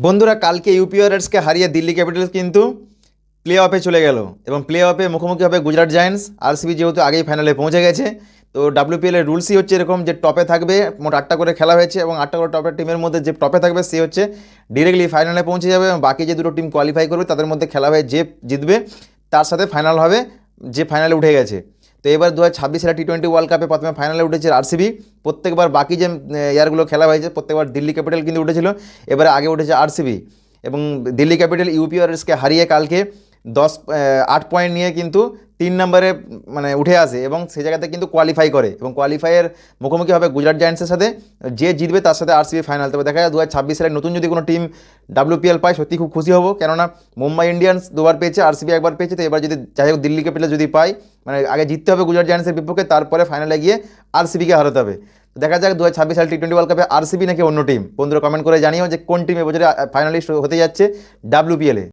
বন্ধুরা কালকে ইউপি ওয়ারিয়র্সকে হারিয়ে দিল্লি ক্যাপিটালস কিন্তু প্লে অফে চলে গেল এবং প্লে অফে মুখোমুখি হবে গুজরাট জায়ান্টস। আরসিবি যেহেতু আগেই ফাইনালে পৌঁছে গেছে, তো ডাব্লিউপিএল এর রুলসই হচ্ছে এরকম যে টপে থাকবে, মোট 8টা করে খেলা হয়েছে এবং 8টা করে টপের টিমের মধ্যে যে টপে থাকবে সে হচ্ছে ডিরেক্টলি ফাইনালে পৌঁছে যাবে এবং বাকি যে দুটো টিম কোয়ালিফাই করবে তাদের মধ্যে খেলা হয়ে যে জিতবে তার সাথে ফাইনাল হবে, যে ফাইনালে উঠে গেছে। তো এবার 2026 টি20 ওয়ার্ল্ড কাপে প্রথমে ফাইনালে উঠেছে আরসিবি। প্রত্যেকবার বাকি যে ইয়ারগুলো খেলা হয়েছে প্রত্যেকবার দিল্লি ক্যাপিটাল কিন্তু উঠেছিল, এবারে আগে উঠেছে আরসিবি এবং দিল্লি ক্যাপিটাল ইউপি ওয়ারিয়র্সকে হারিয়ে কালকে 8 পয়েন্ট নিয়ে কিন্তু 3 নম্বরে মানে উঠে আসে এবং সেই জায়গাতে কিন্তু কোয়ালিফাই করে এবং কোয়ালিফাইয়ের মুখোমুখি হবে গুজরাট জায়ান্টসের সাথে। যে জিতবে তার সাথে আরসিবি ফাইনাল। তবে দেখা যায় 2026 সালে নতুন যদি কোনো টিম ডাব্লিউপিএল পায় সত্যি খুব খুশি হব, কেননা মুম্বাই ইন্ডিয়ান্স দুবার পেয়েছে, আরসিবি একবার পেয়েছে। তো এবার যদি যাই হোক দিল্লি ক্যাপিটাল যদি পায়, মানে আগে জিততে হবে গুজরাট জায়ান্টসের বিপক্ষে, তারপরে ফাইনালে গিয়ে আরসিবিকে হারাতে হবে। দেখা যাক 2026 সাল টি20 ওয়ার্ল্ড কাপে আরসিবি নাকি অন্য টিম। বন্ধুরা কমেন্ট করে জানিও যে কোন টিম এবছরে ফাইনালিস্ট হতে যাচ্ছে ডাব্লিউপিএলে।